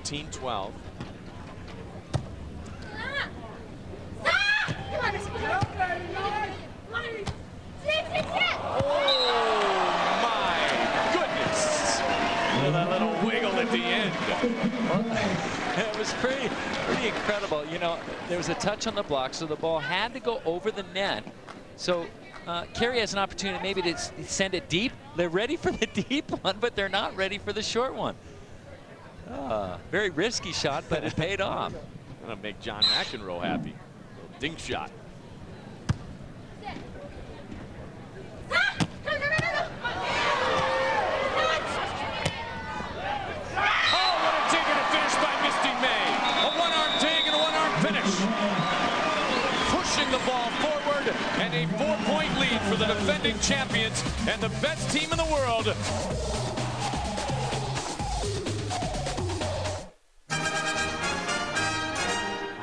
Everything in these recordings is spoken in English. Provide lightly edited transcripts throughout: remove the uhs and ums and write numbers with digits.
14-12. Oh my goodness! With a little wiggle at the end. Well, it was pretty incredible. You know, there was a touch on the block, so the ball had to go over the net. So Kerri has an opportunity maybe to send it deep. They're ready for the deep one, but they're not ready for the short one. Very risky shot, but it paid off. Gonna make John McEnroe happy. Little dink shot. The ball forward and a 4-point lead for the defending champions and the best team in the world.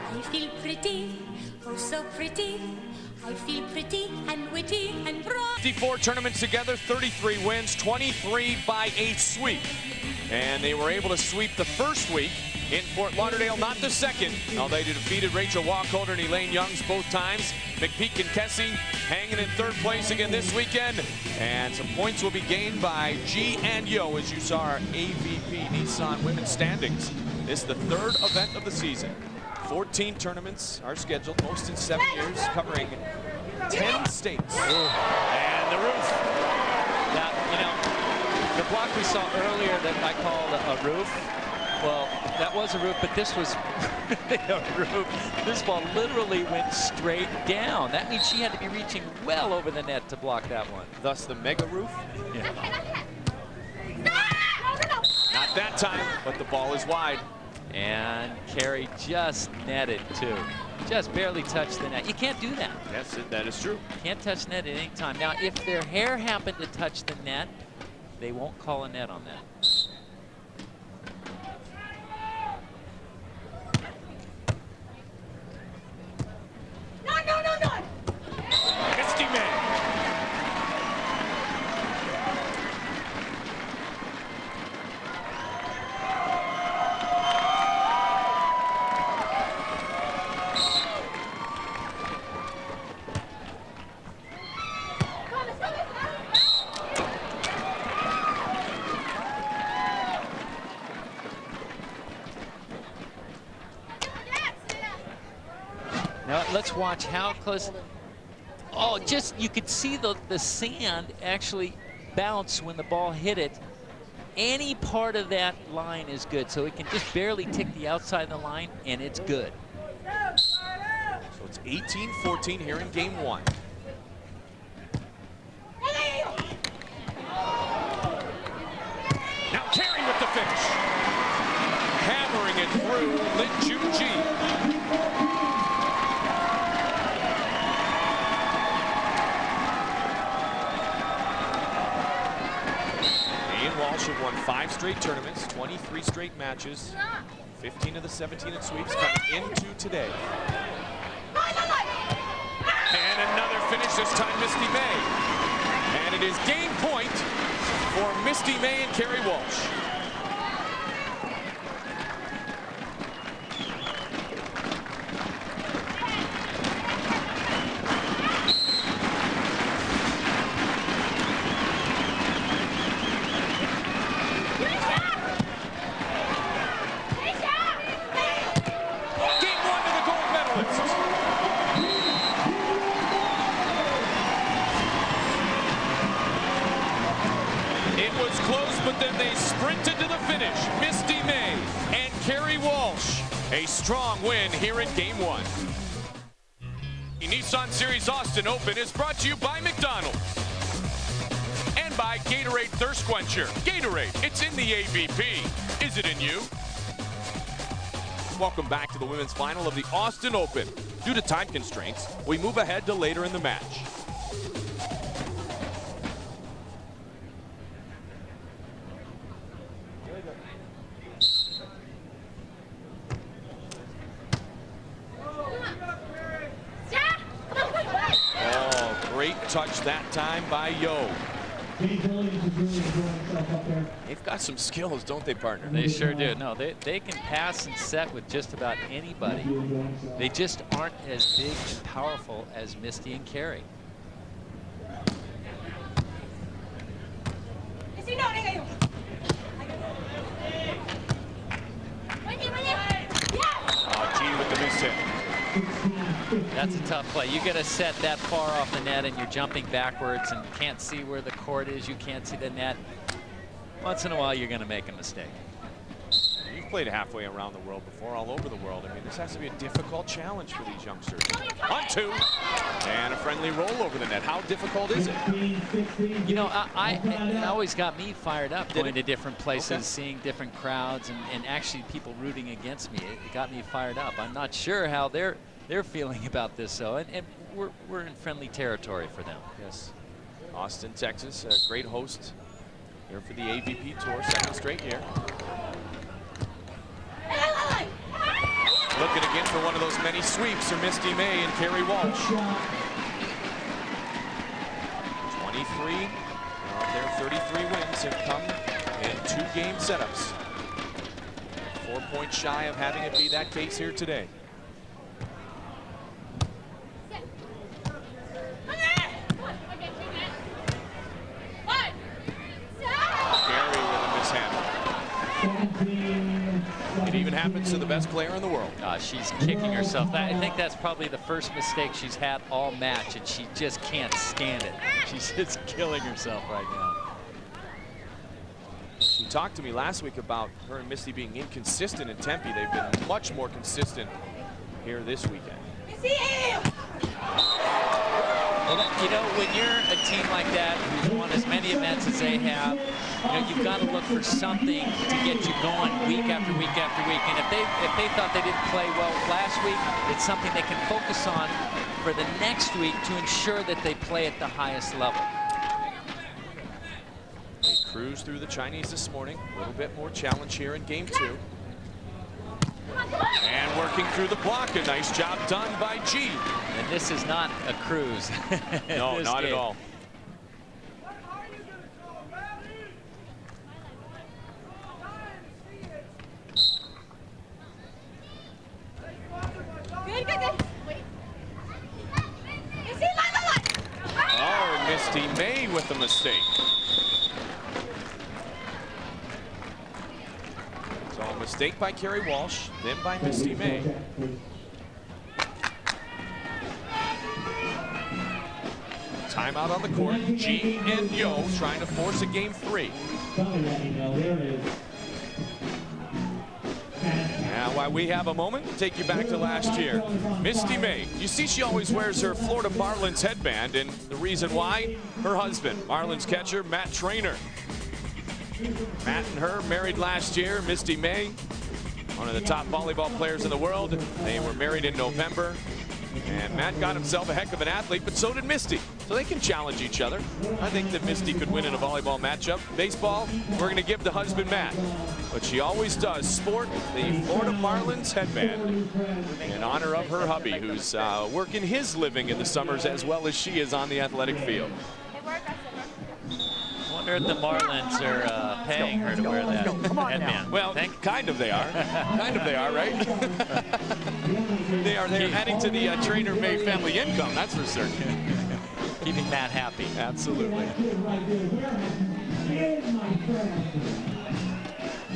I feel pretty, oh so pretty. I feel pretty and witty and broad. 54 tournaments together, 33 wins, 23 by a sweep. And they were able to sweep the first week in Fort Lauderdale, not the second. Now they defeated Rachel Walkholder and Elaine Youngs both times. McPeak and Kessie hanging in third place again this weekend. And some points will be gained by G and Yo, as you saw our AVP Nissan women's standings. This is the third event of the season. 14 tournaments are scheduled, most in 7 years, covering 10 states. And the roof. Now, you know, the block we saw earlier that I called a roof, well, that was a roof, but this was a roof. This ball literally went straight down. That means she had to be reaching well over the net to block that one. Thus the mega roof. Yeah. Not that time, but the ball is wide. And Kerri just netted too. Just barely touched the net. You can't do that. Yes, that is true. Can't touch net at any time. Now, if their hair happened to touch the net, they won't call a net on that. Misty man. Now let's watch how close. Oh, just you could see the sand actually bounce when the ball hit it. Any part of that line is good, so it can just barely tick the outside of the line, and it's good. So it's 18-14 here in game one. Now Kerri with the finish. Hammering it through Linjun G. Walsh have won 5 straight tournaments, 23 straight matches, 15 of the 17 in sweeps coming into today. And another finish, this time Misty May. And it is game point for Misty May and Kerri Walsh. But then they sprinted to the finish. Misty May and Kerri Walsh. A strong win here in game one. The Nissan Series Austin Open is brought to you by McDonald's and by Gatorade Thirst Quencher. Gatorade, it's in the AVP. Is it in you? Welcome back to the women's final of the Austin Open. Due to time constraints, we move ahead to later in the match. Great touch that time by Yo. They've got some skills, don't they, partner? They sure do. No, they can pass and set with just about anybody. They just aren't as big and powerful as Misty and Kerri. Oh, G with the miss hit. That's a tough play. You got to set that far off the net, and you're jumping backwards and can't see where the court is. You can't see the net. Once in a while, you're going to make a mistake. You've played halfway around the world before, all over the world. I mean, this has to be a difficult challenge for these youngsters. On two, and a friendly roll over the net. How difficult is it? You know, it always got me fired up going to different places, seeing different crowds, and actually people rooting against me. It got me fired up. I'm not sure how they're feeling about this, though, and we're in friendly territory for them. Yes. Austin, Texas, a great host here for the AVP Tour, second straight year. Looking again for one of those many sweeps are Misty May and Kerri Walsh. 23 of their 33 wins have come in 2-game setups. 4 points shy of having it be that case here today. It even happens to the best player in the world. She's kicking herself. I think that's probably the first mistake she's had all match, and she just can't stand it. She's just killing herself right now. She talked to me last week about her and Misty being inconsistent in Tempe. They've been much more consistent here this weekend. Well, you know, when you're a team like that who's won as many events as they have, you know, you've got to look for something to get you going week after week after week. And if they thought they didn't play well last week, it's something they can focus on for the next week to ensure that they play at the highest level. They cruised through the Chinese this morning. A little bit more challenge here in game 2. And working through the block, a nice job done by G. And this is not a cruise. No, not at all. Oh, Misty May with the mistake. So a mistake by Kerri Walsh, then by Misty May. Timeout on the court. G and Yo trying to force a game 3. Now, while we have a moment, we'll take you back to last year. Misty May, you see she always wears her Florida Marlins headband, and the reason why? Her husband, Marlins catcher Matt Trainer. Matt and her married last year. Misty May, one of the top volleyball players in the world. They were married in November. And Matt got himself a heck of an athlete, but so did Misty. So they can challenge each other. I think that Misty could win in a volleyball matchup. Baseball, we're going to give the husband Matt. But she always does sport the Florida Marlins headband in honor of her hubby, who's working his living in the summers as well as she is on the athletic field. I wonder if the Marlins are paying her to wear that headband. Well, kind of they are. Kind of they are, right? They're adding to the Trainer May family income, that's for certain. Keeping Matt happy. Absolutely.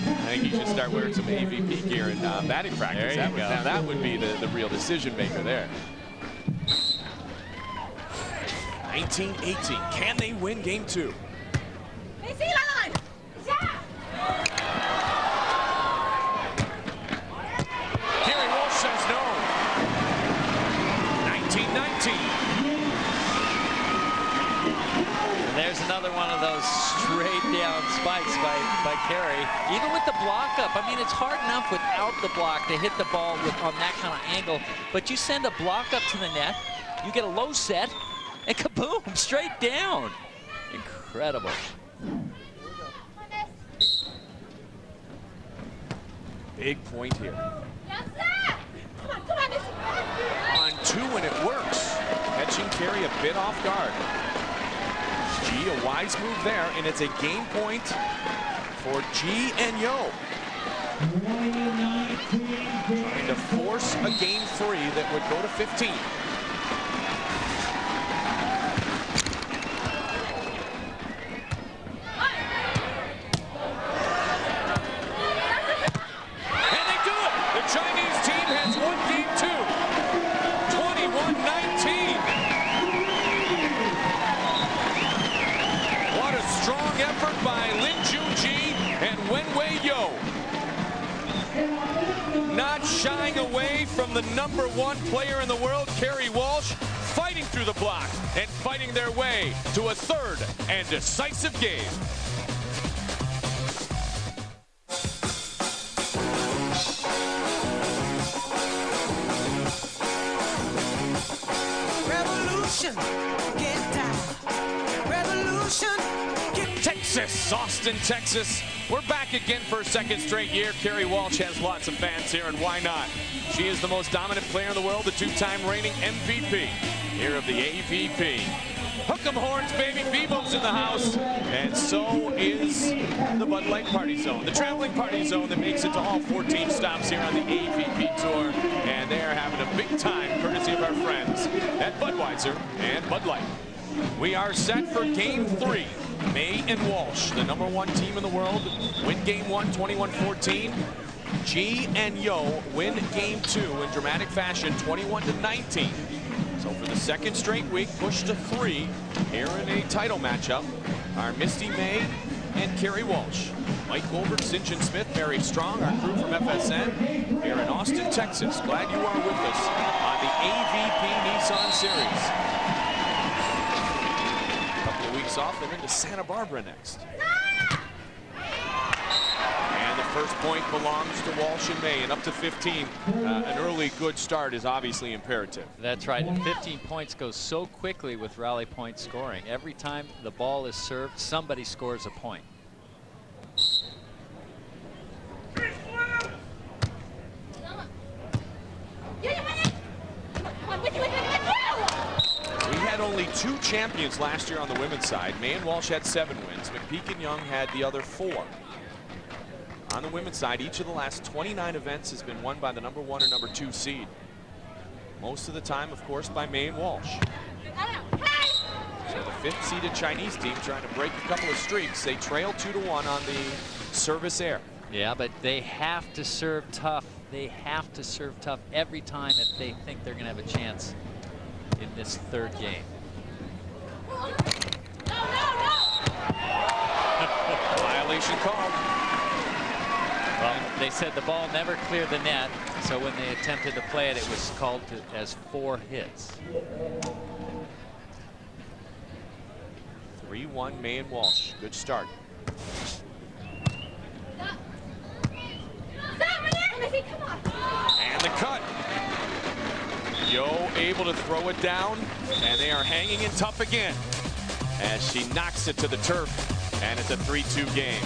I think he should start wearing some AVP gear in batting practice. That would be the real decision maker there. 19-18. Can they win game 2? Kerri Walsh says no. 19-19. There's another one of those straight down spikes by Kerri. Even with the block up, I mean, it's hard enough without the block to hit the ball on that kind of angle. But you send a block up to the net, you get a low set, and kaboom, straight down. Incredible. Big point here. On 2 and it works. Catching Kerri a bit off guard. G G. A wise move there, and it's a game point for G and Yo. Trying to force a game 3 that would go to 15. And they do it! The Chinese team has won game 2. 21-19. What a strong effort by Linjun G and Wenhui Yo. Not shying away from the #1 player in the world, Kerri Walsh, fighting through the block and fighting their way to a 3rd and decisive game. Revolution, get down. Revolution, get Texas, Austin, Texas. We're back again for a 2nd straight year. Kerri Walsh has lots of fans here, and why not? She is the most dominant player in the world, the 2-time reigning MVP here of the AVP. Hook 'em horns, baby. Bebo's in the house. And so is the Bud Light Party Zone, the traveling party zone that makes it to all 14 stops here on the AVP Tour. And they are having a big time, courtesy of our friends at Budweiser and Bud Light. We are set for game 3. May and Walsh, the #1 team in the world, win game 1, 21-14. G and Yo win game 2 in dramatic fashion, 21-19. So for the 2nd straight week, push to 3 here in a title matchup are Misty May and Kerri Walsh. Mike Goldberg, Sinjin Smith, Mary Strong, our crew from FSN here in Austin, Texas. Glad you are with us on the AVP Nissan Series. Weeks off, they're into Santa Barbara next. And the first point belongs to Walsh and May, and up to 15. An early good start is obviously imperative. That's right, and 15 points goes so quickly with rally point scoring. Every time the ball is served, somebody scores a point. Only 2 champions last year on the women's side. May and Walsh had 7 wins. McPeak and Young had the other 4. On the women's side, each of the last 29 events has been won by the #1 or #2 seed. Most of the time, of course, by May and Walsh. So the 5th seeded Chinese team trying to break a couple of streaks. They trail 2-1 on the service air. Yeah, but they have to serve tough. They have to serve tough every time if they think they're going to have a chance in this 3rd game. Violation called. Well, they said the ball never cleared the net, so when they attempted to play it, it was called as 4 hits. 3-1 May and Walsh. Good start. And the cut. Yo able to throw it down, and they are hanging in tough again as she knocks it to the turf, and it's a 3-2 game.